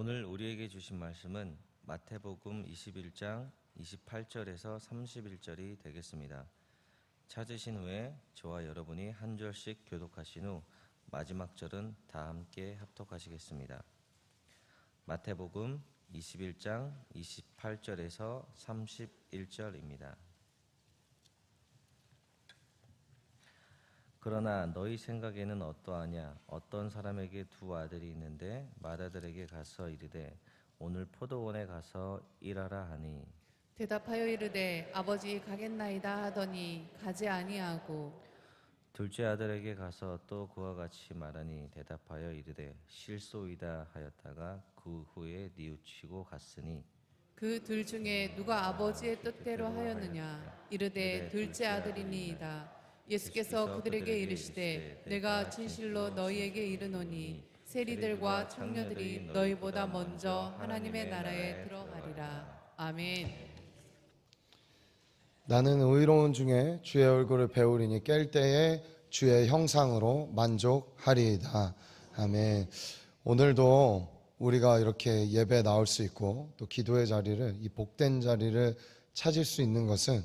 오늘 우리에게 주신 말씀은 마태복음 21장 28절에서 31절이 되겠습니다. 찾으신 후에 저와 여러분이 한 절씩 교독하신 후 마지막 절은 다 함께 합독하시겠습니다. 마태복음 21장 28절에서 31절입니다. 그러나 너희 생각에는 어떠하냐? 어떤 사람에게 두 아들이 있는데 맏아들에게 가서 이르되 오늘 포도원에 가서 일하라 하니 대답하여 이르되 아버지 가겠나이다 하더니 가지 아니하고 둘째 아들에게 가서 또 그와 같이 말하니 대답하여 이르되 실소이다 하였다가 그 후에 뉘우치고 갔으니 그 둘 중에 누가 아버지의 뜻대로 하였느냐 이르되 둘째 아들이니이다. 예수께서 그들에게 이르시되 내가 진실로 너희에게 이르노니 세리들과 청년들이 너희보다 먼저 하나님의 나라에 들어가리라. 아멘. 나는 의로운 중에 주의 얼굴을 배우리니 깰 때에 주의 형상으로 만족하리이다. 아멘. 오늘도 우리가 이렇게 예배 나올 수 있고 또 기도의 자리를, 이 복된 자리를 찾을 수 있는 것은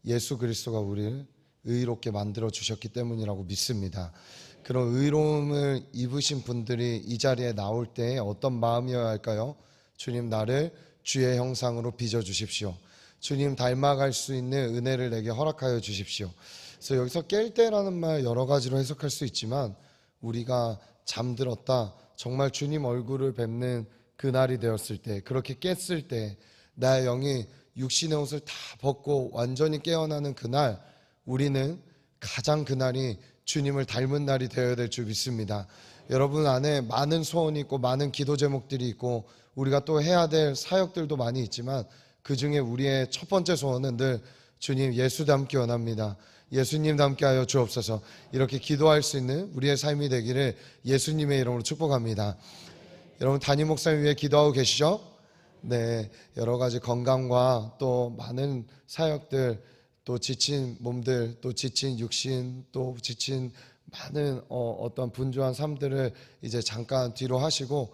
예수 그리스도가 우리를 의롭게 만들어 주셨기 때문이라고 믿습니다. 그런 의로움을 입으신 분들이 이 자리에 나올 때 어떤 마음이어야 할까요? 주님, 나를 주의 형상으로 빚어 주십시오. 주님 닮아갈 수 있는 은혜를 내게 허락하여 주십시오. 그래서 여기서 깰 때라는 말 여러 가지로 해석할 수 있지만 우리가 잠들었다, 정말 주님 얼굴을 뵙는 그날이 되었을 때, 그렇게 깼을 때 나의 영이 육신의 옷을 다 벗고 완전히 깨어나는 그날, 우리는 가장 그날이 주님을 닮은 날이 되어야 될 줄 믿습니다. 여러분 안에 많은 소원이 있고 많은 기도 제목들이 있고 우리가 또 해야 될 사역들도 많이 있지만 그 중에 우리의 첫 번째 소원은 늘 주님 예수 닮기 원합니다. 예수님 닮게 하여 주옵소서. 이렇게 기도할 수 있는 우리의 삶이 되기를 예수님의 이름으로 축복합니다. 여러분 담임 목사님 위해 기도하고 계시죠? 네, 여러 가지 건강과 또 많은 사역들, 또 지친 몸들, 또 지친 육신, 또 지친 많은 어떤 분주한 삶들을 이제 잠깐 뒤로 하시고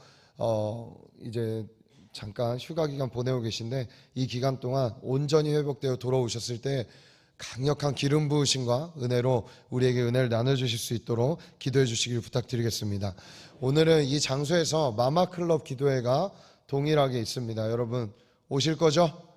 이제 잠깐 휴가 기간 보내고 계신데, 이 기간 동안 온전히 회복되어 돌아오셨을 때 강력한 기름 부으심과 은혜로 우리에게 은혜를 나눠주실 수 있도록 기도해 주시길 부탁드리겠습니다. 오늘은 이 장소에서 마마클럽 기도회가 동일하게 있습니다. 여러분 오실 거죠?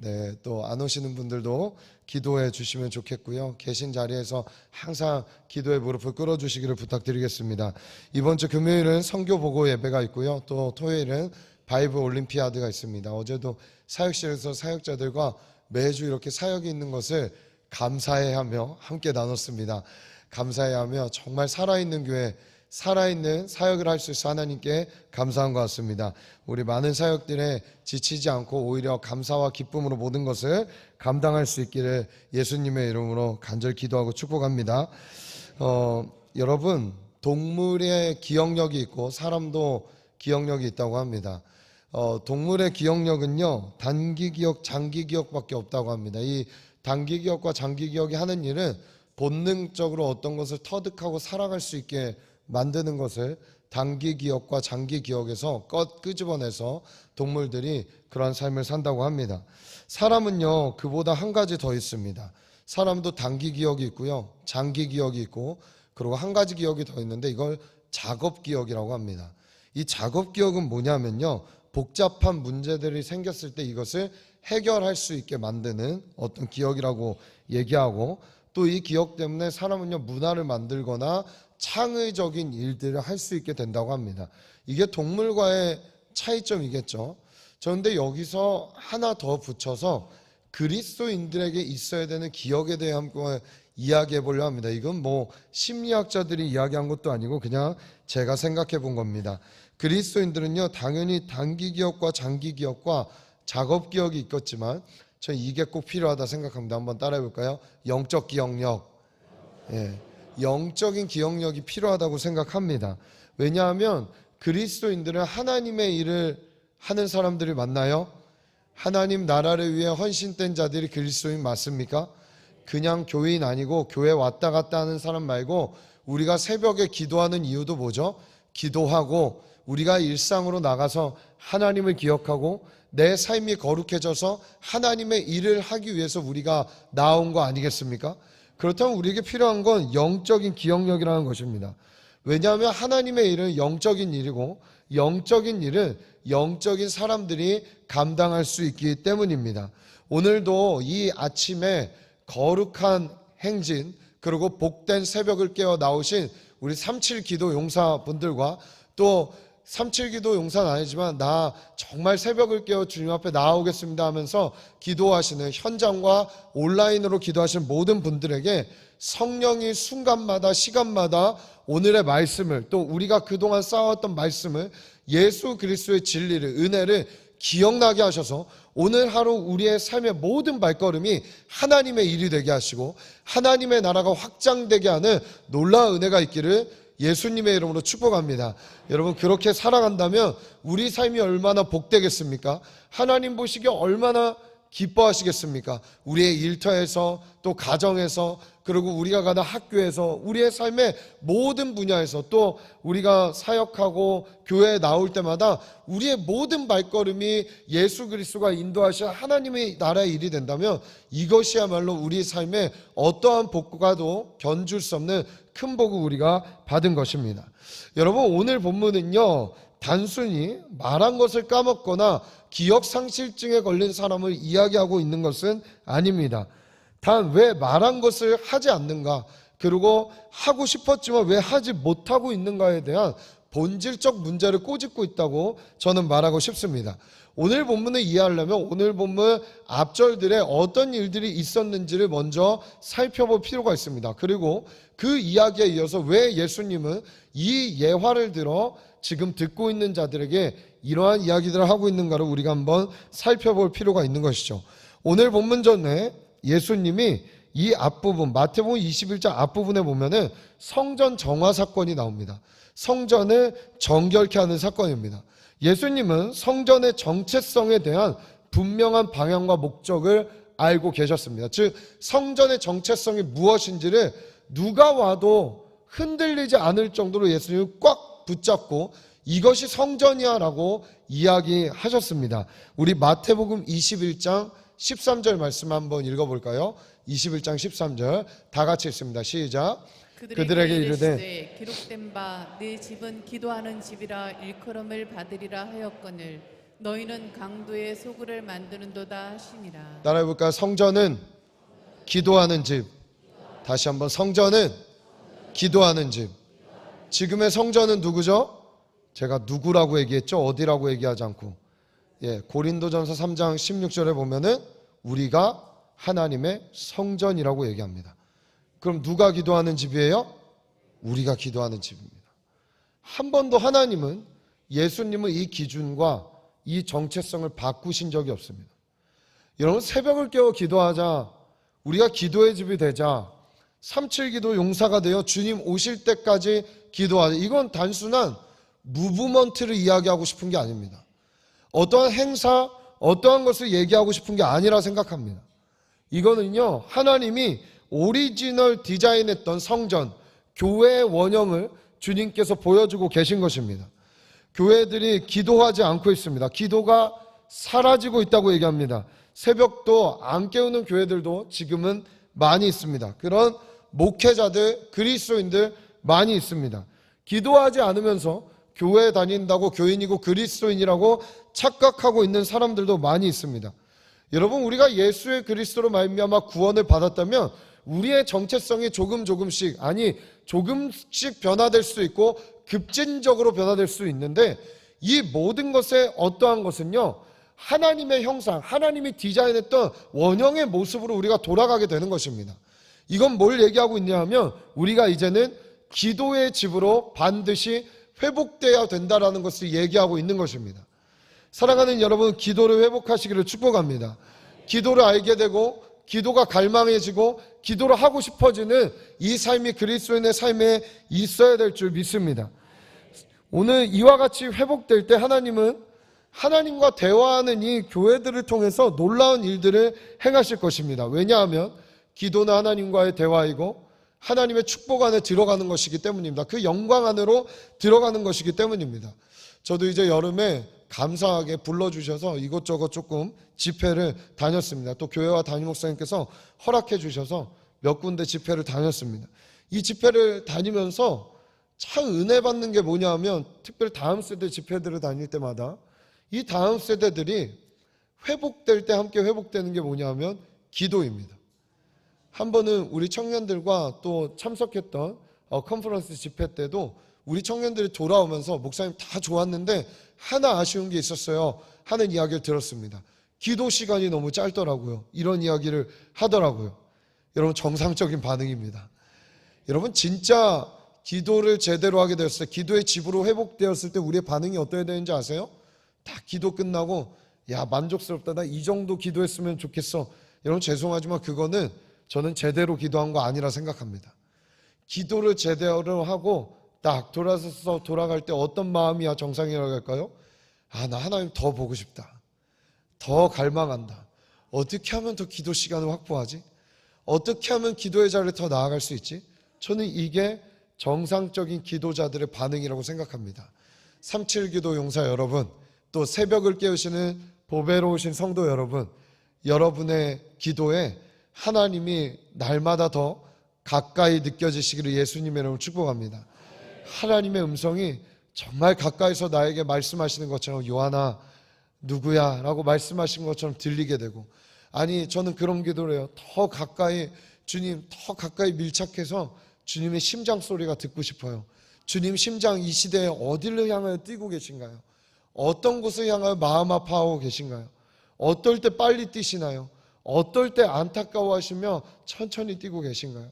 네, 또 안 오시는 분들도 기도해 주시면 좋겠고요. 계신 자리에서 항상 기도의 무릎을 꿇어주시기를 부탁드리겠습니다. 이번 주 금요일은 선교 보고 예배가 있고요. 또 토요일은 바이블 올림피아드가 있습니다. 어제도 사역실에서 사역자들과 매주 이렇게 사역이 있는 것을 감사해하며 함께 나눴습니다. 감사해하며 정말 살아있는 교회, 살아있는 사역을 할 수 있어 하나님께 감사한 것 같습니다. 우리 많은 사역들에 지치지 않고 오히려 감사와 기쁨으로 모든 것을 감당할 수 있기를 예수님의 이름으로 간절히 기도하고 축복합니다. 여러분, 동물의 기억력이 있고 사람도 기억력이 있다고 합니다. 동물의 기억력은요, 단기 기억, 장기 기억밖에 없다고 합니다. 이 단기 기억과 장기 기억이 하는 일은 본능적으로 어떤 것을 터득하고 살아갈 수 있게 만드는 것을 단기 기억과 장기 기억에서 끄집어내서 동물들이 그러한 삶을 산다고 합니다. 사람은요, 그보다 한 가지 더 있습니다. 사람도 단기 기억이 있고요, 장기 기억이 있고, 그리고 한 가지 기억이 더 있는데 이걸 작업 기억이라고 합니다. 이 작업 기억은 뭐냐면요, 복잡한 문제들이 생겼을 때 이것을 해결할 수 있게 만드는 어떤 기억이라고 얘기하고, 또 이 기억 때문에 사람은요, 문화를 만들거나 창의적인 일들을 할 수 있게 된다고 합니다. 이게 동물과의 차이점이겠죠. 그런데 여기서 하나 더 붙여서 그리스도인들에게 있어야 되는 기억에 대해 한번 이야기해 보려 합니다. 이건 뭐 심리학자들이 이야기한 것도 아니고 그냥 제가 생각해 본 겁니다. 그리스도인들은요, 당연히 단기 기억과 장기 기억과 작업 기억이 있겠지만 저는 이게 꼭 필요하다 생각합니다. 한번 따라해 볼까요? 영적 기억력. 예. 영적인 기억력이 필요하다고 생각합니다. 왜냐하면 그리스도인들은 하나님의 일을 하는 사람들을 만나요. 하나님 나라를 위해 헌신된 자들이 그리스도인 맞습니까? 그냥 교인 아니고 교회 왔다 갔다 하는 사람 말고, 우리가 새벽에 기도하는 이유도 뭐죠? 기도하고 우리가 일상으로 나가서 하나님을 기억하고 내 삶이 거룩해져서 하나님의 일을 하기 위해서 우리가 나온 거 아니겠습니까? 그렇다면 우리에게 필요한 건 영적인 기억력이라는 것입니다. 왜냐하면 하나님의 일은 영적인 일이고 영적인 일은 영적인 사람들이 감당할 수 있기 때문입니다. 오늘도 이 아침에 거룩한 행진 그리고 복된 새벽을 깨어 나오신 우리 37 기도 용사분들과 또 37 기도 용사는 아니지만 나 정말 새벽을 깨어 주님 앞에 나오겠습니다 하면서 기도하시는 현장과 온라인으로 기도하시는 모든 분들에게 성령이 순간마다 시간마다 오늘의 말씀을 또 우리가 그동안 쌓아왔던 말씀을 예수 그리스도의 진리를 은혜를 기억나게 하셔서 오늘 하루 우리의 삶의 모든 발걸음이 하나님의 일이 되게 하시고 하나님의 나라가 확장되게 하는 놀라운 은혜가 있기를 예수님의 이름으로 축복합니다. 여러분 그렇게 살아간다면 우리 삶이 얼마나 복되겠습니까? 하나님 보시기에 얼마나 기뻐하시겠습니까? 우리의 일터에서 또 가정에서 그리고 우리가 가는 학교에서 우리의 삶의 모든 분야에서 또 우리가 사역하고 교회에 나올 때마다 우리의 모든 발걸음이 예수 그리스도가 인도하신 하나님의 나라의 일이 된다면 이것이야말로 우리 삶에 어떠한 복과도 견줄 수 없는 큰 복을 우리가 받은 것입니다. 여러분 오늘 본문은요 단순히 말한 것을 까먹거나 기억상실증에 걸린 사람을 이야기하고 있는 것은 아닙니다. 단 왜 말한 것을 하지 않는가 그리고 하고 싶었지만 왜 하지 못하고 있는가에 대한 본질적 문제를 꼬집고 있다고 저는 말하고 싶습니다. 오늘 본문을 이해하려면 오늘 본문 앞절들에 어떤 일들이 있었는지를 먼저 살펴볼 필요가 있습니다. 그리고 그 이야기에 이어서 왜 예수님은 이 예화를 들어 지금 듣고 있는 자들에게 이러한 이야기들을 하고 있는가를 우리가 한번 살펴볼 필요가 있는 것이죠. 오늘 본문 전에 예수님이 이 앞부분 마태복음 21장 앞부분에 보면은 성전 정화 사건이 나옵니다. 성전을 정결케 하는 사건입니다. 예수님은 성전의 정체성에 대한 분명한 방향과 목적을 알고 계셨습니다. 즉 성전의 정체성이 무엇인지를 누가 와도 흔들리지 않을 정도로 예수님을 꽉 붙잡고 이것이 성전이야 라고 이야기하셨습니다. 우리 마태복음 21장 13절 말씀 한번 읽어볼까요? 21장 13절 다 같이 읽습니다. 시작. 그들에게 이르되 기록된 바 네 집은 기도하는 집이라 일컬음을 받으리라 하였거늘 너희는 강도의 소굴을 만드는도다 하시니라. 따라해볼까요? 성전은 기도하는 집. 다시 한번 성전은 기도하는 집. 지금의 성전은 누구죠? 제가 누구라고 얘기했죠? 어디라고 얘기하지 않고 고린도전서 3장 16절에 보면은 우리가 하나님의 성전이라고 얘기합니다. 그럼 누가 기도하는 집이에요? 우리가 기도하는 집입니다. 한 번도 하나님은 예수님은 이 기준과 이 정체성을 바꾸신 적이 없습니다. 여러분 새벽을 깨워 기도하자 우리가 기도의 집이 되자 37기도 용사가 되어 주님 오실 때까지 기도하자 이건 단순한 무브먼트를 이야기하고 싶은 게 아닙니다. 어떠한 행사 어떠한 것을 얘기하고 싶은 게 아니라 생각합니다. 이거는요 하나님이 오리지널 디자인했던 성전 교회의 원형을 주님께서 보여주고 계신 것입니다. 교회들이 기도하지 않고 있습니다. 기도가 사라지고 있다고 얘기합니다. 새벽도 안 깨우는 교회들도 지금은 많이 있습니다. 그런 목회자들 그리스도인들 많이 있습니다. 기도하지 않으면서 교회 다닌다고 교인이고 그리스도인이라고 착각하고 있는 사람들도 많이 있습니다. 여러분 우리가 예수의 그리스도로 말미암아 구원을 받았다면 우리의 정체성이 조금씩 변화될 수 있고 급진적으로 변화될 수 있는데 이 모든 것의 어떠한 것은요 하나님의 형상, 하나님이 디자인했던 원형의 모습으로 우리가 돌아가게 되는 것입니다. 이건 뭘 얘기하고 있냐 하면 우리가 이제는 기도의 집으로 반드시 회복되어야 된다라는 것을 얘기하고 있는 것입니다. 사랑하는 여러분 기도를 회복하시기를 축복합니다. 기도를 알게 되고 기도가 갈망해지고 기도를 하고 싶어지는 이 삶이 그리스도인의 삶에 있어야 될 줄 믿습니다. 오늘 이와 같이 회복될 때 하나님은 하나님과 대화하는 이 교회들을 통해서 놀라운 일들을 행하실 것입니다. 왜냐하면 기도는 하나님과의 대화이고 하나님의 축복 안에 들어가는 것이기 때문입니다. 그 영광 안으로 들어가는 것이기 때문입니다. 저도 이제 여름에 감사하게 불러주셔서 이것저것 조금 집회를 다녔습니다. 또 교회와 담임 목사님께서 허락해 주셔서 몇 군데 집회를 다녔습니다. 이 집회를 다니면서 참 은혜 받는 게 뭐냐 하면, 특별히 다음 세대 집회들을 다닐 때마다 이 다음 세대들이 회복될 때 함께 회복되는 게 뭐냐 하면 기도입니다. 한 번은 우리 청년들과 또 참석했던 컨퍼런스 집회 때도 우리 청년들이 돌아오면서 목사님 다 좋았는데 하나 아쉬운 게 있었어요 하는 이야기를 들었습니다. 기도 시간이 너무 짧더라고요. 이런 이야기를 하더라고요. 여러분, 정상적인 반응입니다. 여러분, 진짜 기도를 제대로 하게 되었을 때, 기도의 집으로 회복되었을 때 우리의 반응이 어떠해야 되는지 아세요? 다 기도 끝나고 야, 만족스럽다, 나 이 정도 기도했으면 좋겠어. 여러분, 죄송하지만 그거는 저는 제대로 기도한 거 아니라 생각합니다. 기도를 제대로 하고 딱 돌아서서 돌아갈 때 어떤 마음이야 정상이라고 할까요? 아, 나 하나님 더 보고 싶다, 더 갈망한다, 어떻게 하면 더 기도 시간을 확보하지? 어떻게 하면 기도의 자리를 더 나아갈 수 있지? 저는 이게 정상적인 기도자들의 반응이라고 생각합니다. 37기도 용사 여러분, 또 새벽을 깨우시는 보배로우신 성도 여러분, 여러분의 기도에 하나님이 날마다 더 가까이 느껴지시기를 예수님의 이름으로 축복합니다. 하나님의 음성이 정말 가까이서 나에게 말씀하시는 것처럼, 요한아 누구야? 라고 말씀하신 것처럼 들리게 되고, 아니 저는 그런 기도를 해요. 더 가까이, 주님 더 가까이 밀착해서 주님의 심장 소리가 듣고 싶어요. 주님 심장 이 시대에 어디를 향하여 뛰고 계신가요? 어떤 곳을 향하여 마음 아파하고 계신가요? 어떨 때 빨리 뛰시나요? 어떨 때 안타까워하시며 천천히 뛰고 계신가요?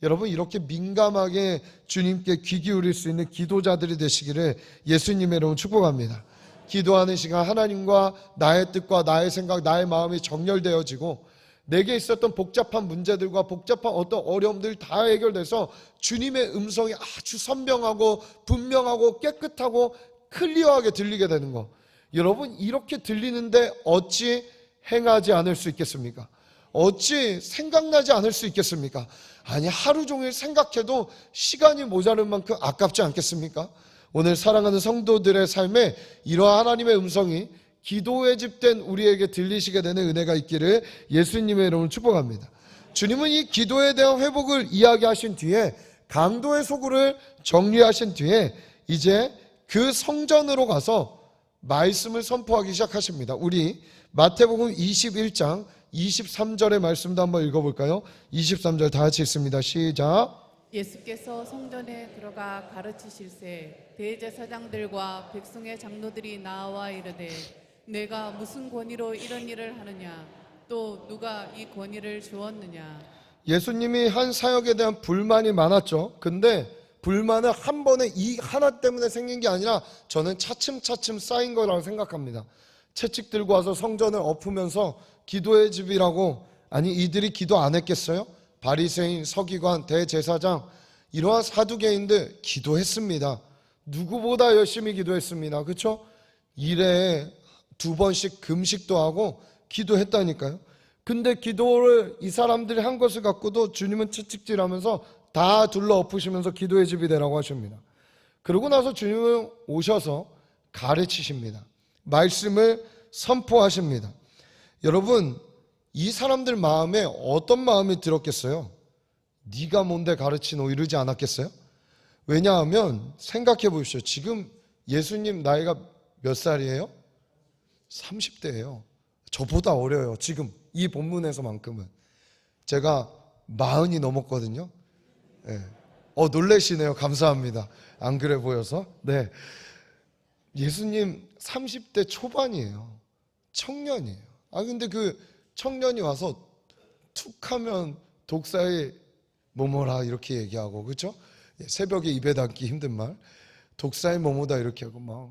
여러분, 이렇게 민감하게 주님께 귀 기울일 수 있는 기도자들이 되시기를 예수님의 이름으로 축복합니다. 기도하는 시간, 하나님과 나의 뜻과 나의 생각, 나의 마음이 정렬되어지고 내게 있었던 복잡한 문제들과 복잡한 어떤 어려움들 다 해결돼서 주님의 음성이 아주 선명하고 분명하고 깨끗하고 클리어하게 들리게 되는 거. 여러분, 이렇게 들리는데 어찌 행하지 않을 수 있겠습니까? 어찌 생각나지 않을 수 있겠습니까? 아니, 하루 종일 생각해도 시간이 모자른 만큼 아깝지 않겠습니까? 오늘 사랑하는 성도들의 삶에 이러한 하나님의 음성이 기도에 집된 우리에게 들리시게 되는 은혜가 있기를 예수님의 이름으로 축복합니다. 주님은 이 기도에 대한 회복을 이야기하신 뒤에, 강도의 소굴을 정리하신 뒤에 이제 그 성전으로 가서 말씀을 선포하기 시작하십니다. 우리 마태복음 21장 23절의 말씀도 한번 읽어볼까요? 23절 다 같이 읽습니다. 시작. 예수께서 성전에 들어가 가르치실새 대제사장들과 백성의 장로들이 나와 이르되 내가 무슨 권위로 이런 일을 하느냐, 또 누가 이 권위를 주었느냐. 예수님이 한 사역에 대한 불만이 많았죠. 근데 불만은 한 번에 이 하나 때문에 생긴 게 아니라 저는 차츰차츰 쌓인 거라고 생각합니다. 채찍 들고 와서 성전을 엎으면서 기도의 집이라고, 아니 이들이 기도 안 했겠어요? 바리새인, 서기관, 대제사장, 이러한 사두개인들 기도했습니다. 누구보다 열심히 기도했습니다. 그렇죠? 일에 2번씩 금식도 하고 기도했다니까요. 근데 기도를 이 사람들이 한 것을 갖고도 주님은 채찍질하면서 다 둘러 엎으시면서 기도의 집이 되라고 하십니다. 그러고 나서 주님은 오셔서 가르치십니다. 말씀을 선포하십니다. 여러분, 이 사람들 마음에 어떤 마음이 들었겠어요? 네가 뭔데 가르치노 이러지 않았겠어요? 왜냐하면 생각해 보십시오. 지금 예수님 나이가 몇 살이에요? 30대예요. 저보다 어려요. 지금 이 본문에서만큼은. 제가 40이 넘었거든요. 네. 놀래시네요. 감사합니다. 안 그래 보여서. 네. 예수님 30대 초반이에요. 청년이에요. 근데 그 청년이 와서 툭 하면 독사의 뭐뭐라 이렇게 얘기하고, 그렇죠? 새벽에 입에 담기 힘든 말, 독사의 뭐뭐다 이렇게 하고 막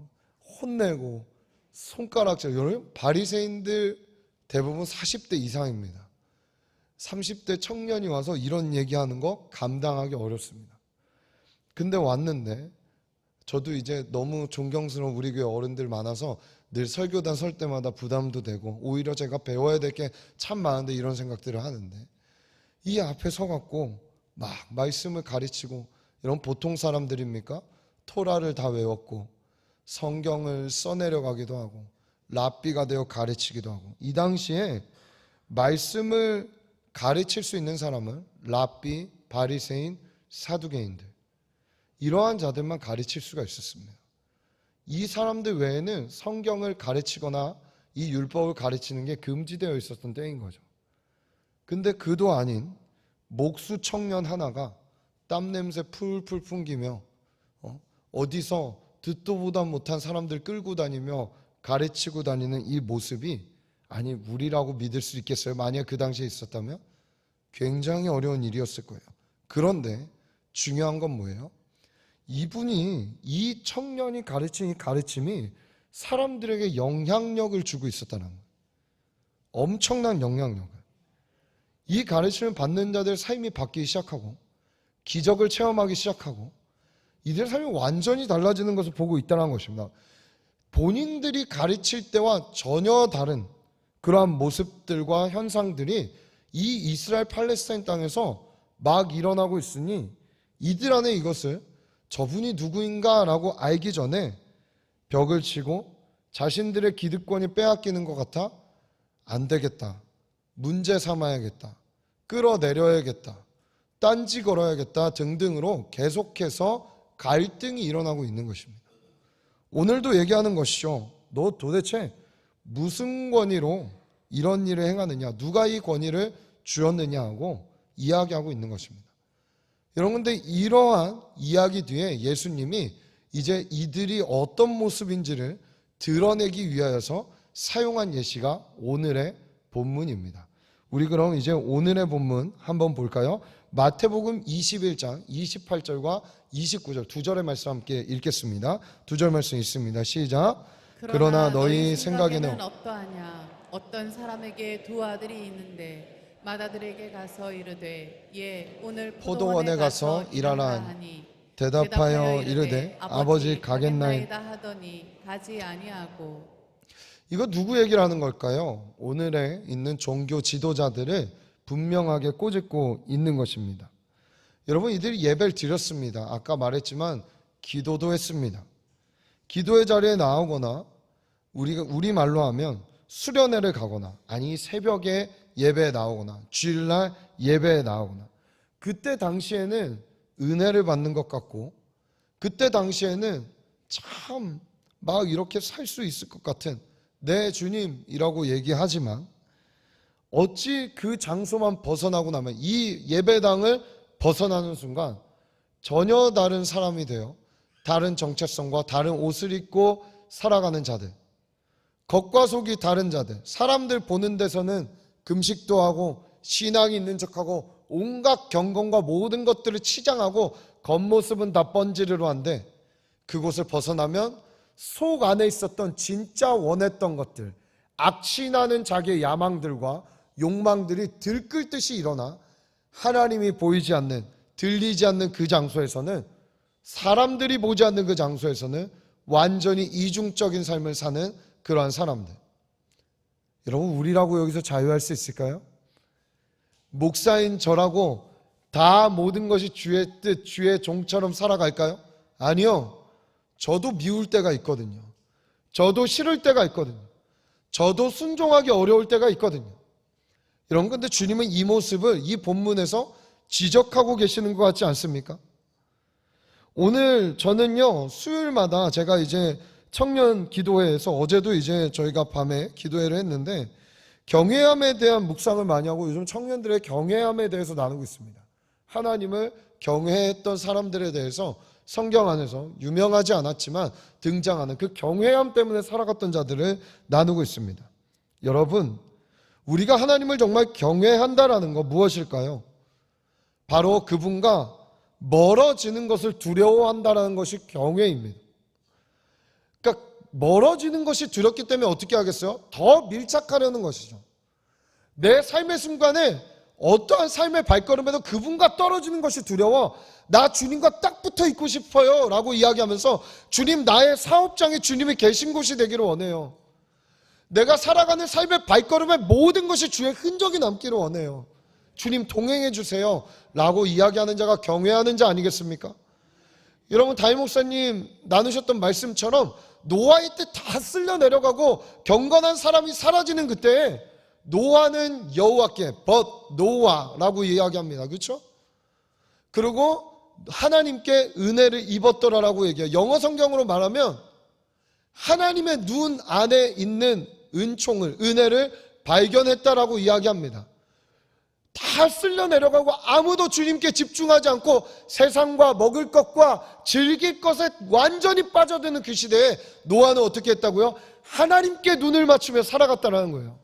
혼내고 손가락질. 여러분, 바리새인들 대부분 40대 이상입니다. 30대 청년이 와서 이런 얘기하는 거 감당하기 어렵습니다. 근데 왔는데, 저도 이제 너무 존경스러운 우리 교회 어른들 많아서 늘 설교단 설 때마다 부담도 되고 오히려 제가 배워야 될 게 참 많은데 이런 생각들을 하는데, 이 앞에 서갖고 막 말씀을 가르치고, 이런 보통 사람들입니까? 토라를 다 외웠고 성경을 써내려가기도 하고 랍비가 되어 가르치기도 하고, 이 당시에 말씀을 가르칠 수 있는 사람은 랍비, 바리새인, 사두개인들, 이러한 자들만 가르칠 수가 있었습니다. 이 사람들 외에는 성경을 가르치거나 이 율법을 가르치는 게 금지되어 있었던 때인 거죠. 근데 그도 아닌 목수 청년 하나가 땀냄새 풀풀 풍기며 어디서 듣도 보다 못한 사람들 끌고 다니며 가르치고 다니는 이 모습이, 아니 우리라고 믿을 수 있겠어요? 만약 그 당시에 있었다면 굉장히 어려운 일이었을 거예요. 그런데 중요한 건 뭐예요? 이분이, 이 청년이 가르친 이 가르침이 사람들에게 영향력을 주고 있었다는 거예요. 엄청난 영향력을. 이 가르침을 받는 자들의 삶이 바뀌기 시작하고 기적을 체험하기 시작하고 이들의 삶이 완전히 달라지는 것을 보고 있다는 것입니다. 본인들이 가르칠 때와 전혀 다른 그러한 모습들과 현상들이 이 이스라엘 팔레스타인 땅에서 막 일어나고 있으니 이들 안에 이것을 저분이 누구인가 라고 알기 전에 벽을 치고 자신들의 기득권이 빼앗기는 것 같아 안 되겠다, 문제 삼아야겠다, 끌어내려야겠다, 딴지 걸어야겠다 등등으로 계속해서 갈등이 일어나고 있는 것입니다. 오늘도 얘기하는 것이죠. 너 도대체 무슨 권위로 이런 일을 행하느냐, 누가 이 권위를 주었느냐 하고 이야기하고 있는 것입니다. 여러분, 근데 이러한 이야기 뒤에 예수님이 이제 이들이 어떤 모습인지를 드러내기 위하여서 사용한 예시가 오늘의 본문입니다. 우리 그럼 이제 오늘의 본문 한번 볼까요? 마태복음 21장 28절과 29절 두 절의 말씀 함께 읽겠습니다. 두 절 말씀 있습니다. 시작. 그러나 너희 생각에는 어떠하냐? 어떤 사람에게 두 아들이 있는데 맏아들에게 가서 이르되 예 오늘 포도원에 가서 일하라 하니 대답하여 이르되 아버지 가겠나이다 하더니 가지 아니하고. 이거 누구 얘기를 하는 걸까요? 오늘에 있는 종교 지도자들을 분명하게 꼬집고 있는 것입니다. 여러분, 이들이 예배를 드렸습니다. 아까 말했지만 기도도 했습니다. 기도의 자리에 나오거나 우리 말로 하면 수련회를 가거나, 아니 새벽에 예배에 나오거나 주일날 예배에 나오거나, 그때 당시에는 은혜를 받는 것 같고 그때 당시에는 참 막 이렇게 살 수 있을 것 같은 네 주님이라고 얘기하지만 어찌 그 장소만 벗어나고 나면, 이 예배당을 벗어나는 순간 전혀 다른 사람이 되어 다른 정체성과 다른 옷을 입고 살아가는 자들, 겉과 속이 다른 자들, 사람들 보는 데서는 금식도 하고 신앙이 있는 척하고 온갖 경건과 모든 것들을 치장하고 겉모습은 다 번지르르 한데, 그곳을 벗어나면 속 안에 있었던 진짜 원했던 것들, 악취나는 자기의 야망들과 욕망들이 들끓듯이 일어나 하나님이 보이지 않는, 들리지 않는 그 장소에서는, 사람들이 보지 않는 그 장소에서는 완전히 이중적인 삶을 사는 그러한 사람들. 여러분, 우리라고 여기서 자유할 수 있을까요? 목사인 저라고 다 모든 것이 주의 뜻, 주의 종처럼 살아갈까요? 아니요. 저도 미울 때가 있거든요. 저도 싫을 때가 있거든요. 저도 순종하기 어려울 때가 있거든요. 여러분, 근데 주님은 이 모습을 이 본문에서 지적하고 계시는 것 같지 않습니까? 오늘 저는요, 수요일마다 제가 이제 청년 기도회에서, 어제도 이제 저희가 밤에 기도회를 했는데 경외함에 대한 묵상을 많이 하고 요즘 청년들의 경외함에 대해서 나누고 있습니다. 하나님을 경외했던 사람들에 대해서 성경 안에서 유명하지 않았지만 등장하는 그 경외함 때문에 살아갔던 자들을 나누고 있습니다. 여러분, 우리가 하나님을 정말 경외한다라는 거 무엇일까요? 바로 그분과 멀어지는 것을 두려워한다라는 것이 경외입니다. 그러니까 멀어지는 것이 두렵기 때문에 어떻게 하겠어요? 더 밀착하려는 것이죠. 내 삶의 순간에 어떠한 삶의 발걸음에도 그분과 떨어지는 것이 두려워 나 주님과 딱 붙어 있고 싶어요 라고 이야기하면서 주님, 나의 사업장에 주님이 계신 곳이 되기를 원해요. 내가 살아가는 삶의 발걸음에 모든 것이 주의 흔적이 남기를 원해요. 주님 동행해 주세요 라고 이야기하는 자가 경외하는 자 아니겠습니까? 여러분 담임 목사님 나누셨던 말씀처럼 노아의 때 다 쓸려 내려가고 경건한 사람이 사라지는 그때 노아는 여호와께 but 노아라고 이야기합니다. 그렇죠? 그리고 하나님께 은혜를 입었더라라고 얘기해요. 영어 성경으로 말하면 하나님의 눈 안에 있는 은총을, 은혜를 발견했다라고 이야기합니다. 다 쓸려 내려가고 아무도 주님께 집중하지 않고 세상과 먹을 것과 즐길 것에 완전히 빠져드는 그 시대에 노아는 어떻게 했다고요? 하나님께 눈을 맞추며 살아갔다는 거예요.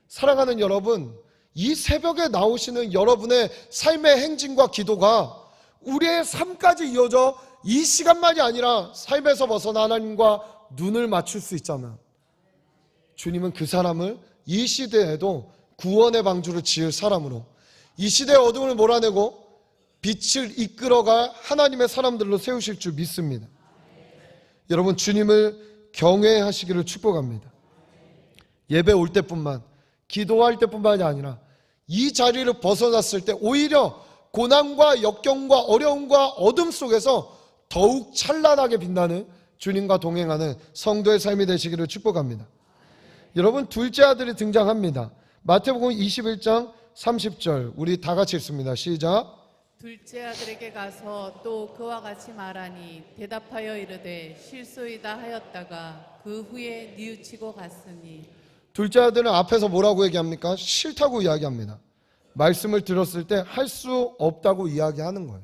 사랑하는 여러분, 이 새벽에 나오시는 여러분의 삶의 행진과 기도가 우리의 삶까지 이어져 이 시간만이 아니라 삶에서 벗어나 하나님과 눈을 맞출 수 있잖아. 주님은 그 사람을 이 시대에도 구원의 방주를 지을 사람으로, 이 시대의 어둠을 몰아내고 빛을 이끌어갈 하나님의 사람들로 세우실 줄 믿습니다. 여러분, 주님을 경외하시기를 축복합니다. 예배 올 때뿐만, 기도할 때뿐만이 아니라 이 자리를 벗어났을 때 오히려 고난과 역경과 어려움과 어둠 속에서 더욱 찬란하게 빛나는 주님과 동행하는 성도의 삶이 되시기를 축복합니다. 여러분, 둘째 아들이 등장합니다. 마태복음 21장 30절 우리 다 같이 읽습니다. 시작. 둘째 아들에게 가서 또 그와 같이 말하니 대답하여 이르되 실소이다 하였다가 그 후에 뉘우치고 갔으니. 둘째 아들은 앞에서 뭐라고 얘기합니까? 싫다고 이야기합니다. 말씀을 들었을 때 할 수 없다고 이야기하는 거예요.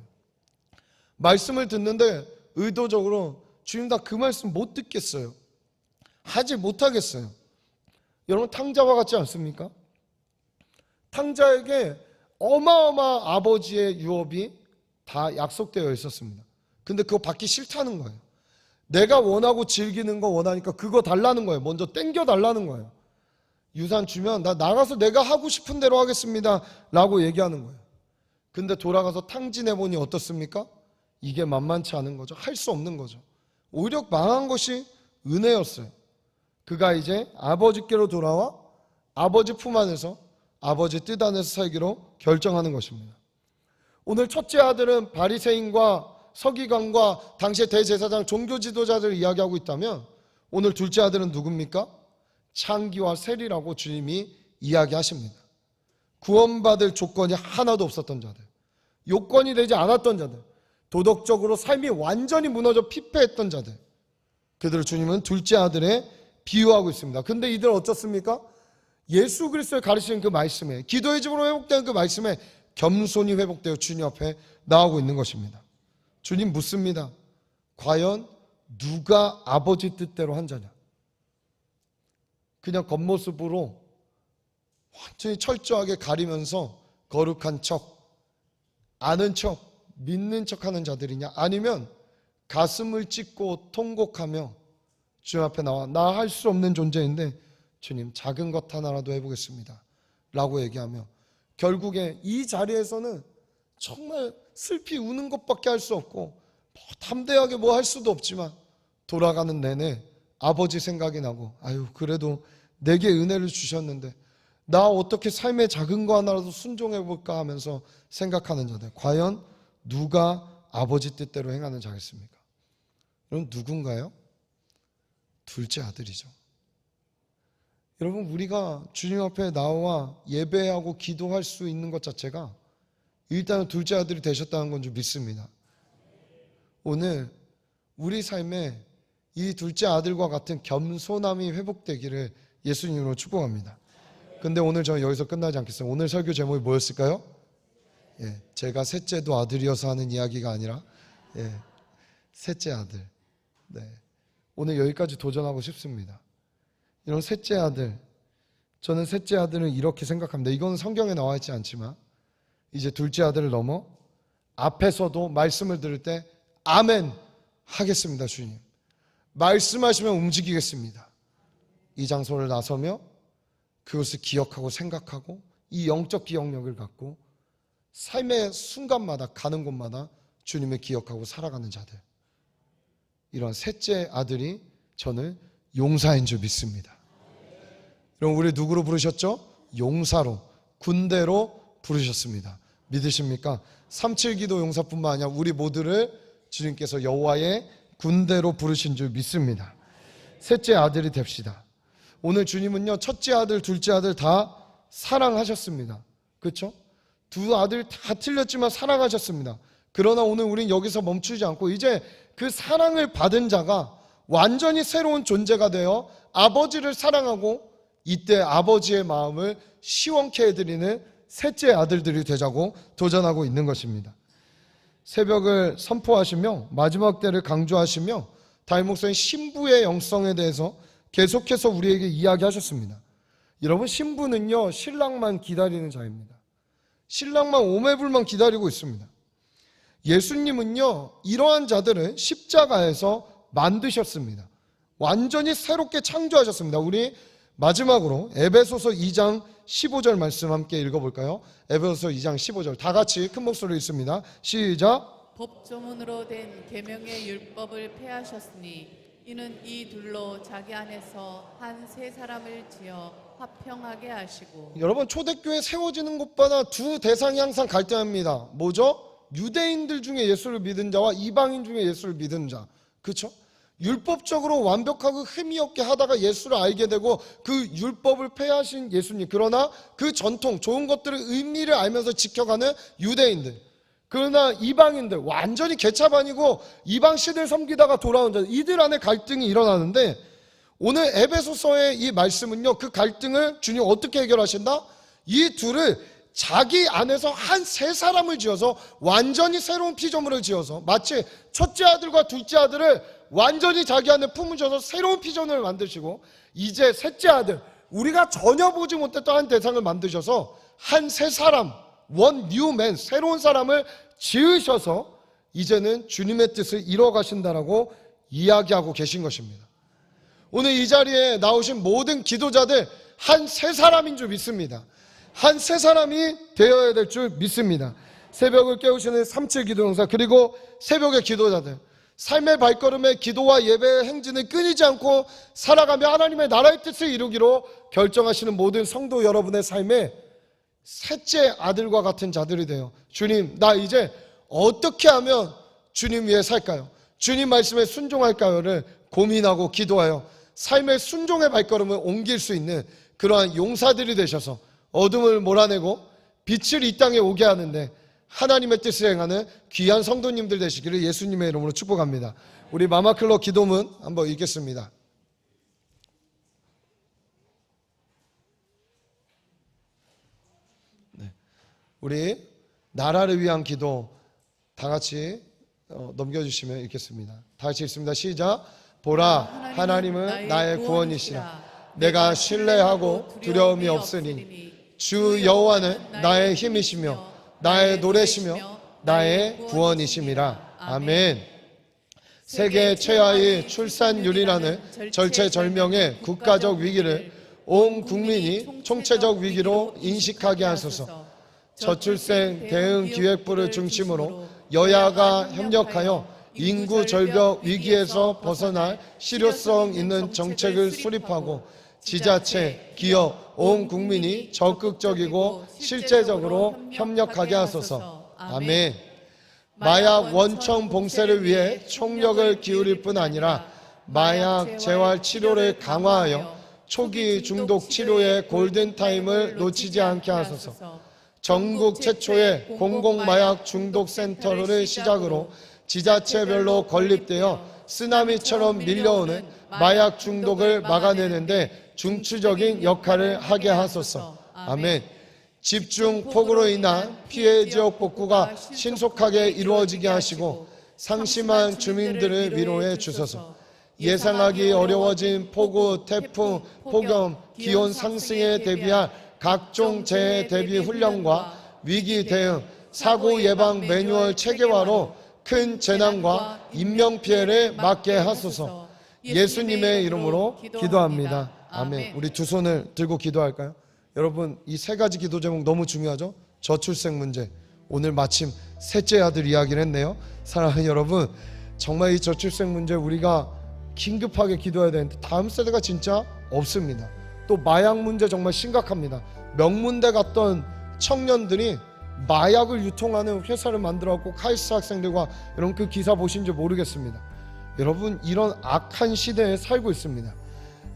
말씀을 듣는데 의도적으로 주님 나 그 말씀 못 듣겠어요. 하지 못하겠어요. 여러분, 탕자와 같지 않습니까? 탕자에게 어마어마한 아버지의 유업이 다 약속되어 있었습니다. 근데 그거 받기 싫다는 거예요. 내가 원하고 즐기는 거 원하니까 그거 달라는 거예요. 먼저 땡겨 달라는 거예요. 유산 주면 나 나가서 내가 하고 싶은 대로 하겠습니다 라고 얘기하는 거예요. 근데 돌아가서 탕진해보니 어떻습니까? 이게 만만치 않은 거죠. 할 수 없는 거죠. 오히려 망한 것이 은혜였어요. 그가 이제 아버지께로 돌아와 아버지 품 안에서 아버지 뜻 안에서 살기로 결정하는 것입니다. 오늘 첫째 아들은 바리새인과 서기관과 당시의 대제사장 종교 지도자들을 이야기하고 있다면 오늘 둘째 아들은 누굽니까? 창기와 세리라고 주님이 이야기하십니다. 구원받을 조건이 하나도 없었던 자들, 요건이 되지 않았던 자들, 도덕적으로 삶이 완전히 무너져 피폐했던 자들, 그들을 주님은 둘째 아들에 비유하고 있습니다. 근데 이들 어쩌습니까? 예수 그리스도의 가르치는 그 말씀에, 기도의 집으로 회복되는 그 말씀에 겸손히 회복되어 주님 앞에 나오고 있는 것입니다. 주님 묻습니다. 과연 누가 아버지 뜻대로 한 자냐? 그냥 겉모습으로 완전히 철저하게 가리면서 거룩한 척, 아는 척, 믿는 척하는 자들이냐? 아니면 가슴을 찢고 통곡하며 주님 앞에 나와 나 할 수 없는 존재인데 주님 작은 것 하나라도 해보겠습니다 라고 얘기하며 결국에 이 자리에서는 정말 슬피 우는 것밖에 할 수 없고 담대하게 뭐 할 수도 없지만 돌아가는 내내 아버지 생각이 나고 아유 그래도 내게 은혜를 주셨는데 나 어떻게 삶의 작은 거 하나라도 순종해볼까 하면서 생각하는 자들, 과연 누가 아버지 뜻대로 행하는 자겠습니까? 여러분 누군가요? 둘째 아들이죠. 여러분 우리가 주님 앞에 나와 예배하고 기도할 수 있는 것 자체가 일단은 둘째 아들이 되셨다는 건 좀 믿습니다. 오늘 우리 삶에 이 둘째 아들과 같은 겸손함이 회복되기를 예수님으로 축복합니다. 근데 오늘 저는 여기서 끝나지 않겠어요. 오늘 설교 제목이 뭐였을까요? 제가 셋째도 아들이어서 하는 이야기가 아니라 셋째 아들. 오늘 여기까지 도전하고 싶습니다. 이런 셋째 아들, 저는 셋째 아들은 이렇게 생각합니다. 이건 성경에 나와 있지 않지만 이제 둘째 아들을 넘어 앞에서도 말씀을 들을 때 아멘 하겠습니다. 주님 말씀하시면 움직이겠습니다. 이 장소를 나서며 그것을 기억하고 생각하고 이 영적 기억력을 갖고 삶의 순간마다 가는 곳마다 주님을 기억하고 살아가는 자들, 이런 셋째 아들이 저는 용사인 줄 믿습니다. 그럼 우리 누구로 부르셨죠? 용사로, 군대로 부르셨습니다. 믿으십니까? 3.7기도 용사뿐만 아니라 우리 모두를 주님께서 여호와의 군대로 부르신 줄 믿습니다. 셋째 아들이 됩시다. 오늘 주님은요, 첫째 아들, 둘째 아들 다 사랑하셨습니다. 그렇죠? 두 아들 다 틀렸지만 사랑하셨습니다. 그러나 오늘 우린 여기서 멈추지 않고 이제 그 사랑을 받은 자가 완전히 새로운 존재가 되어 아버지를 사랑하고 이때 아버지의 마음을 시원케 해드리는 셋째 아들들이 되자고 도전하고 있는 것입니다. 새벽을 선포하시며 마지막 때를 강조하시며 담임 목사님 신부의 영성에 대해서 계속해서 우리에게 이야기하셨습니다. 여러분, 신부는요, 신랑만 기다리는 자입니다. 신랑만 오매불만 기다리고 있습니다. 예수님은요, 이러한 자들은 십자가에서 만드셨습니다. 완전히 새롭게 창조하셨습니다. 우리 마지막으로 에베소서 2장 15절 말씀 함께 읽어볼까요? 에베소서 2장 15절 다 같이 큰 목소리로 읽습니다. 시작. 법조문으로 된 계명의 율법을 폐하셨으니 이는 이 둘로 자기 안에서 한 세 사람을 지어 화평하게 하시고. 여러분, 초대교회 세워지는 것마다 두 대상이 항상 갈등합니다. 뭐죠? 유대인들 중에 예수를 믿은 자와 이방인 중에 예수를 믿은 자. 그렇죠? 율법적으로 완벽하고 흠이 없게 하다가 예수를 알게 되고 그 율법을 폐하신 예수님. 그러나 그 전통, 좋은 것들의 의미를 알면서 지켜가는 유대인들. 그러나 이방인들, 완전히 개차반이고 이방 신을 섬기다가 돌아온 자, 이들 안에 갈등이 일어나는데 오늘 에베소서의 이 말씀은요, 그 갈등을 주님 어떻게 해결하신다? 이 둘을 자기 안에서 한 세 사람을 지어서 완전히 새로운 피조물을 지어서 마치 첫째 아들과 둘째 아들을 완전히 자기 안에 품으셔서 새로운 피조물을 만드시고 이제 셋째 아들, 우리가 전혀 보지 못했던 한 대상을 만드셔서 한 세 사람, 원 뉴맨, 새로운 사람을 지으셔서 이제는 주님의 뜻을 이뤄가신다라고 이야기하고 계신 것입니다. 오늘 이 자리에 나오신 모든 기도자들 한 세 사람인 줄 믿습니다. 한 세 사람이 되어야 될 줄 믿습니다. 새벽을 깨우시는 37 기도용사, 그리고 새벽의 기도자들, 삶의 발걸음에 기도와 예배의 행진을 끊이지 않고 살아가며 하나님의 나라의 뜻을 이루기로 결정하시는 모든 성도 여러분의 삶에 셋째 아들과 같은 자들이 돼요. 주님, 나 이제 어떻게 하면 주님 위해 살까요? 주님 말씀에 순종할까요를 고민하고 기도하여 삶의 순종의 발걸음을 옮길 수 있는 그러한 용사들이 되셔서 어둠을 몰아내고 빛을 이 땅에 오게 하는데 하나님의 뜻을 행하는 귀한 성도님들 되시기를 예수님의 이름으로 축복합니다. 우리 마마클럽 기도문 한번 읽겠습니다. 네. 우리 나라를 위한 기도 다 같이 넘겨주시면 읽겠습니다. 다 같이 읽습니다. 시작. 보라, 하나님은 나의 구원이시라. 내가 신뢰하고 두려움이 없으니 주 여호와는 나의 힘이시며 나의 노래시며 나의 구원이심이라. 아멘. 세계 최하의 출산율이라는 절체절명의 국가적 위기를 온 국민이 총체적 위기로 인식하게 하소서. 저출생 대응 기획부를 중심으로 여야가 협력하여 인구 절벽 위기에서 벗어날 실효성 있는 정책을 수립하고 지자체, 기업, 온 국민이 적극적이고 실제적으로 협력하게 하소서. 아멘. 마약 원청 봉쇄를 위해 총력을 기울일 뿐 아니라 마약 재활 치료를 강화하여 초기 중독 치료의 골든타임을 놓치지 않게 하소서. 전국 최초의 공공마약 중독센터를 시작으로 지자체별로 건립되어 쓰나미처럼 밀려오는 마약 중독을 막아내는데 중추적인 역할을 하게 하소서. 아멘. 집중 폭우로 인한 피해 지역 복구가 신속하게 이루어지게 하시고 상심한 주민들을 위로해 주소서. 예상하기 어려워진 폭우, 태풍, 폭염, 기온 상승에 대비할 각종 재해 대비 훈련과 위기 대응, 사고 예방 매뉴얼 체계화로 큰 재난과 인명피해를 막게 하소서. 예수님의 이름으로 기도합니다. 아멘. 우리 두 손을 들고 기도할까요? 여러분, 이 세 가지 기도 제목 너무 중요하죠? 저출생 문제, 오늘 마침 셋째 아들 이야기를 했네요. 사랑하는 여러분, 정말 이 저출생 문제 우리가 긴급하게 기도해야 되는데 다음 세대가 진짜 없습니다. 또 마약 문제 정말 심각합니다. 명문대 갔던 청년들이 마약을 유통하는 회사를 만들어갖고 카이스트 학생들과 여러분 그 기사 보신지 모르겠습니다. 여러분 이런 악한 시대에 살고 있습니다.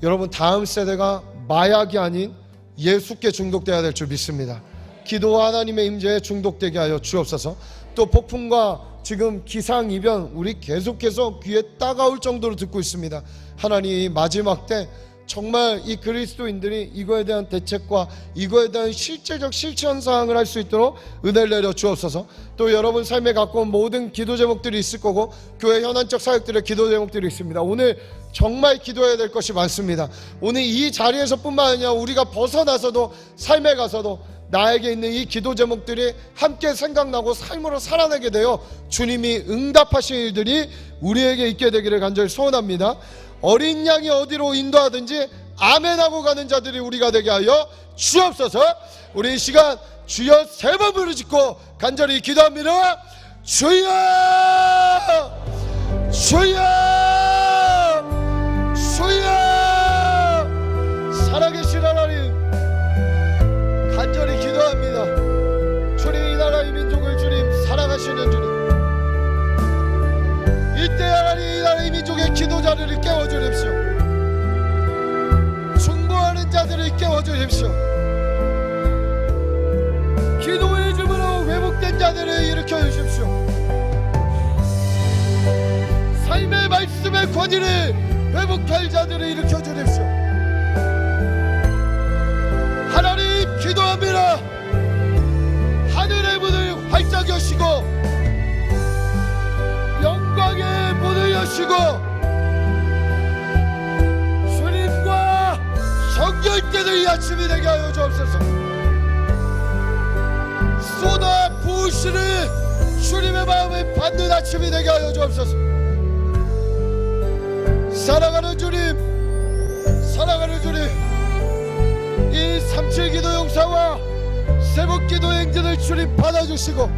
여러분 다음 세대가 마약이 아닌 예수께 중독되어야 될 줄 믿습니다. 기도와 하나님의 임재에 중독되게 하여 주옵소서. 또 폭풍과 지금 기상이변 우리 계속해서 귀에 따가울 정도로 듣고 있습니다. 하나님 마지막 때 정말 이 그리스도인들이 이거에 대한 대책과 이거에 대한 실제적 실천사항을 할 수 있도록 은혜를 내려 주옵소서. 또 여러분 삶에 갖고 온 모든 기도 제목들이 있을 거고 교회 현안적 사역들의 기도 제목들이 있습니다. 오늘 정말 기도해야 될 것이 많습니다. 오늘 이 자리에서 뿐만 아니라 우리가 벗어나서도 삶에 가서도 나에게 있는 이 기도 제목들이 함께 생각나고 삶으로 살아내게 되어 주님이 응답하신 일들이 우리에게 있게 되기를 간절히 소원합니다. 어린 양이 어디로 인도하든지 아멘하고 가는 자들이 우리가 되게 하여 주옵소서. 우리 이 시간 주여 3번 부르짖고 간절히 기도합니다. 주여 주여 주여. 살아계신 하나님 간절히 기도합니다. 주님 이 나라의 민족을 주님 사랑하시는 주님, 이때 하나님 이 나라의 민족의 기도자들을 깨워주십시오. 중보하는 자들을 깨워주십시오. 기도의 주문으로 회복된 자들을 일으켜주십시오. 삶의 말씀의 권위를 회복할 자들을 일으켜주십시오. 하나님 기도합니다. 하늘의 문을 활짝 여시고 영광의 문을 여시고 주님과 정결되는 이 아침이 되게 하여 주옵소서. 쏟아 부으시는 주님의 마음을 받는 아침이 되게 하여 주옵소서. 사랑하는 주님, 사랑하는 주님, 이 37 기도 용사와 새벽 기도 행진을 주님 받아주시고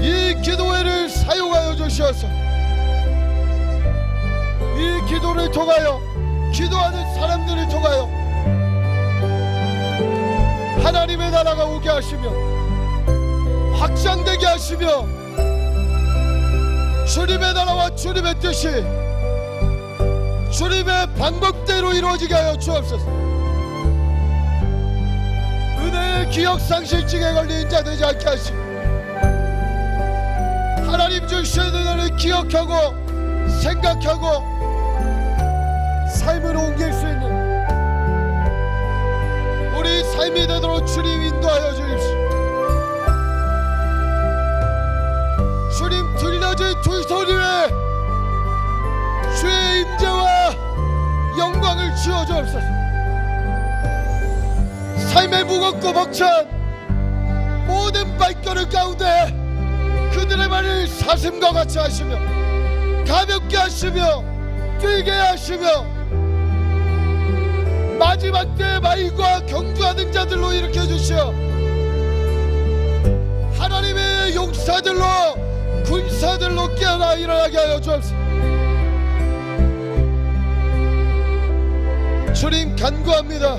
이 기도회를 사용하여 주셔서 이 기도를 통하여 기도하는 사람들을 통하여 하나님의 나라가 오게 하시며 확장되게 하시며 주님의 나라와 주님의 뜻이 주님의 방법대로 이루어지게 하여 주옵소서. 은혜의 기억상실증에 걸린 자 되지 않게 하시고 하나님 주신 은혜를 기억하고 생각하고 삶으로 옮길 수 있는 우리 삶이 되도록 주님 인도하여 주십시오. 주님 들려진 두 소리에 주의 임재와 영광을 주어 주옵소서. 삶의 무겁고 벅찬 모든 발걸음 가운데 그들의 말을 사슴과 같이 하시며 가볍게 하시며 뛰게 하시며 마지막 때의 말과 경주하는 자들로 일으켜주시어 하나님의 용사들로 군사들로 깨어나 일어나게 하여 주옵소서. 주님 간구합니다.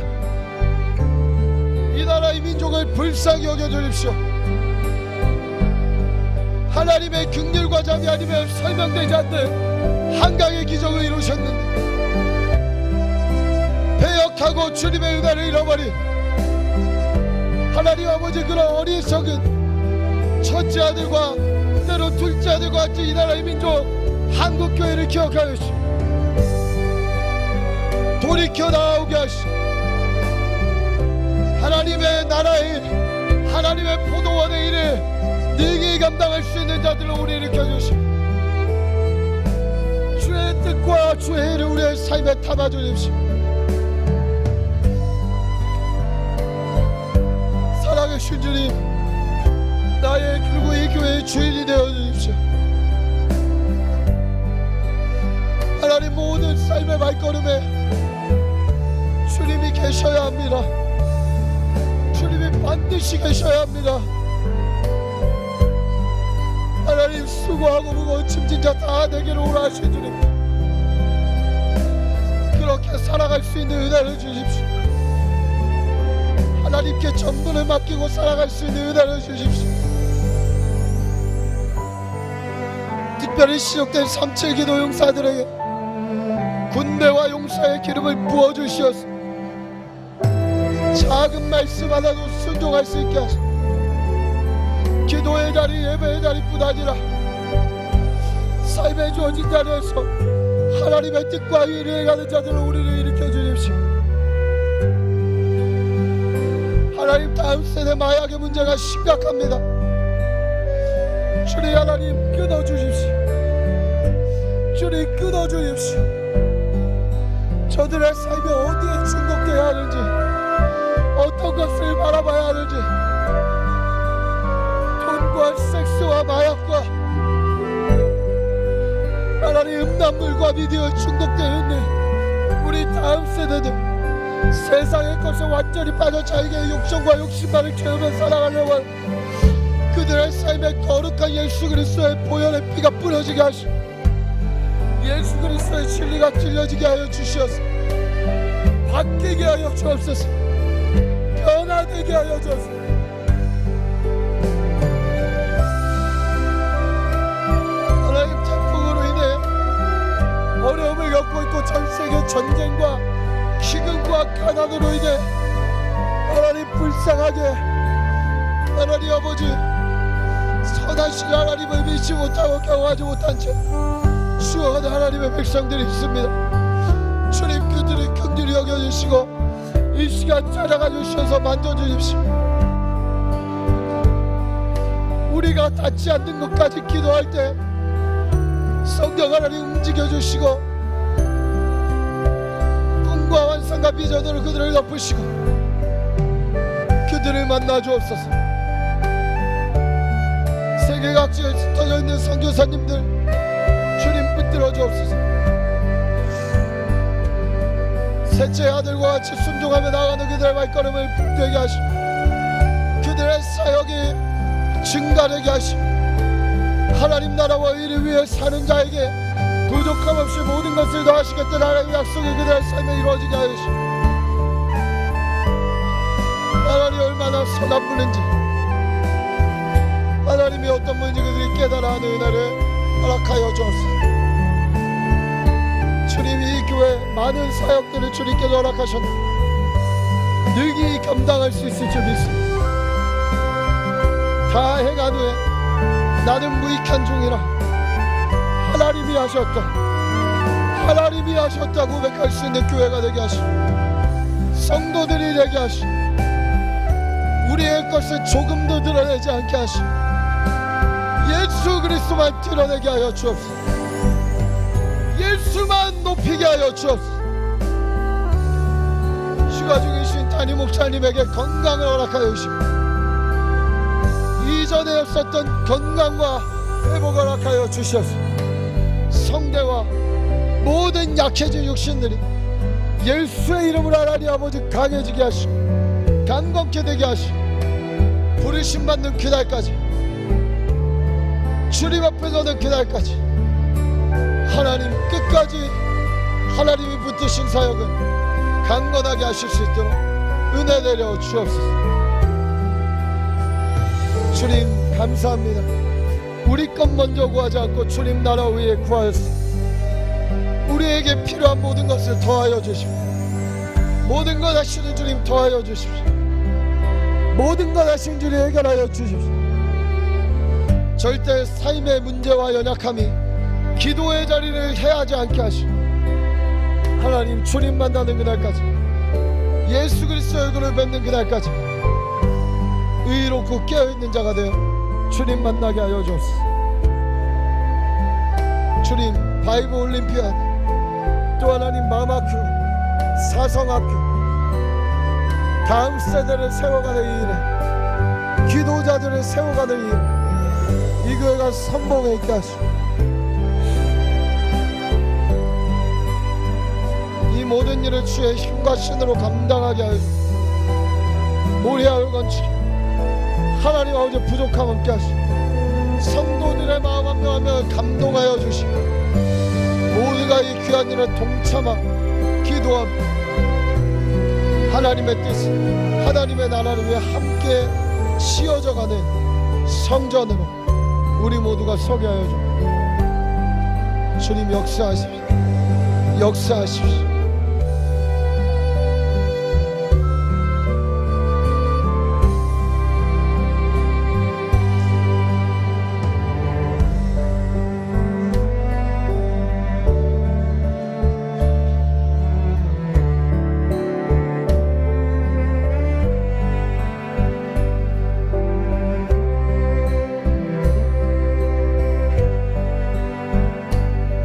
이 나라의 민족을 불쌍히 여겨주십시오. 하나님의 긍휼과 자비 아니면 설명되지 않는 한강의 기적을 이루셨는데 배역하고 주님의 은혜를 잃어버린 하나님 아버지 그런 어리석은 첫째 아들과 때로 둘째 아들과 같이 이 나라의 민족 한국교회를 기억하여 주시오. 돌이켜 나오게 하시오. 하나님의 나라의 일, 하나님의 포도원의 일을 능히 감당할 수 있는 자들로 우리 일으켜주시오. 주의 뜻과 주의 일을 우리의 삶에 담아주십시오. 사랑하신 주님, 나의 그리고 이 교회의 주인이 되어주십시오. 하나님 모든 삶의 발걸음에 주님이 계셔야 합니다. 주님이 반드시 계셔야 합니다. 하나님 수고하고 무거운 짐진 자 다 내게로 오라 하신 주님, 그렇게 살아갈 수 있는 은혜를 주십시오. 하나님께 전부를 맡기고 살아갈 수 있는 은혜를 주십시오. 특별히 시족된 3.7 기도 용사들에게 군대와 용사의 기름을 부어주시어서 작은 말씀 하나도 순종할 수 있게 하시고, 기도의 자리, 예배의 자리뿐 아니라 삶의 주어진 자리에서 하나님의 뜻과 일을 행하는 자들로 우리를 일으켜 주십시오. 하나님, 다음 세대 마약의 문제가 심각합니다. 주님, 하나님 끊어주십시오. 주님, 끊어주십시오. 저들의 삶이 어디에 중독되어야 하는지, 어떤 것을 바라봐야 하는지, 돈과 섹스와 마약과 하나님 음란물과 미디어에 중독되어 우리 다음 세대들, 세상의 것에 완전히 빠져 자기의 욕심과 욕심만을 채우며 살아가려고 하는 그들의 삶에 거룩한 예수 그리스도의 보혈의 피가 뿌려지게 하시고, 예수 그리스도의 진리가 들려지게 하여 주시옵소서. 바뀌게 하여 주옵소서. 변화되게 하여 주옵소서. 하나님, 태풍으로 인해 어려움을 겪고 있고 전세계 전쟁과 기근과 가난으로 인해 하나님 불쌍하게, 하나님 아버지 선하신 하나님을 믿지 못하고 경험하지 못한 채 죽어가는 하나님의 백성들이 있습니다. 주님, 그들을 긍휼히 여겨주시고 이 시간 찾아가 주셔서 만져주십시오. 우리가 닿지 않는 것까지 기도할 때 성령 하나님 움직여주시고 꿈과 환상과 비전으로 그들을 덮으시고 그들을 만나 주옵소서. 세계 각지에 흩어져 있는 선교사님들 주님 붙들어 주옵소서. 셋째 아들과 같이 순종하며 나가는 그들의 발걸음을 붙들게 하시고 그들의 사역이 증가되게 하시고 하나님 나라와 이를 위해 사는 자에게 부족함 없이 모든 것을 더하시겠다는 하나님의 약속이 그들의 삶에 이루어지게 하시고 하나님 얼마나 서남부는지 하나님이 어떤 분인지 그들이 깨달아 하는 은혜를 허락하여 주옵소서. 주님, 이 교회 많은 사역들을 주님께서 허락하셨는데 능히 감당할 수 있을 줄 믿습니다. 다 행한 후에 나는 무익한 종이라 하나님이 하셨다, 하나님이 하셨다 고백할 수 있는 교회가 되게 하시고 성도들이 되게 하시고 우리의 것을 조금도 드러내지 않게 하시고 예수 그리스도만 드러내게 하여 주옵소서. 예수만 높이게 하여 주옵소서. 휴가 중이신 담임 목사님에게 건강을 허락하여 주시고 이전에 없었던 건강과 회복을 허락하여 주시옵소서. 성대와 모든 약해진 육신들이 예수의 이름으로 하나님 아버지 강해지게 하시고 강건케 되게 하시고 부르심 받는 그날까지, 주님 앞에 서는 그날까지 하나님 끝까지 하나님이 붙드신 사역을 강건하게 하실 수 있도록 은혜 내려 주옵소서. 주님 감사합니다. 우리 것 먼저 구하지 않고 주님 나라 위에 구하였습니다. 우리에게 필요한 모든 것을 더하여 주십시오. 모든 것 하시는 주님 더하여 주십시오. 모든 것 하신 주님 해결하여 주십시오. 절대 삶의 문제와 연약함이 기도의 자리를 해하지 않게 하시고 하나님 주님 만나는 그날까지, 예수 그리스도의 얼굴을 뵙는 그날까지 의롭고 깨어있는 자가 되어 주님 만나게 하여 주옵소서. 주님, 바이브 올림피아드 또 하나님 마음학교, 사성학교 다음 세대를 세워가는 이 일에, 기도자들을 세워가는 이 일에 이 교회가 선봉에 있게 하시고 이 모든 일을 주의 힘과 신으로 감당하게 하여 주시고 모리아를 건축해 하나님 아버지 부족함 없게 하시고 성도들의 마음 한 명 한 명을 감동하여 주시고 모두가 이 귀한 일에 동참하고 기도하며 하나님의 뜻, 하나님의 나라를 위해 함께 지어져가는 성전으로 우리 모두가 서게 하여 주옵소서. 주님 역사하십시오. 역사하십시오.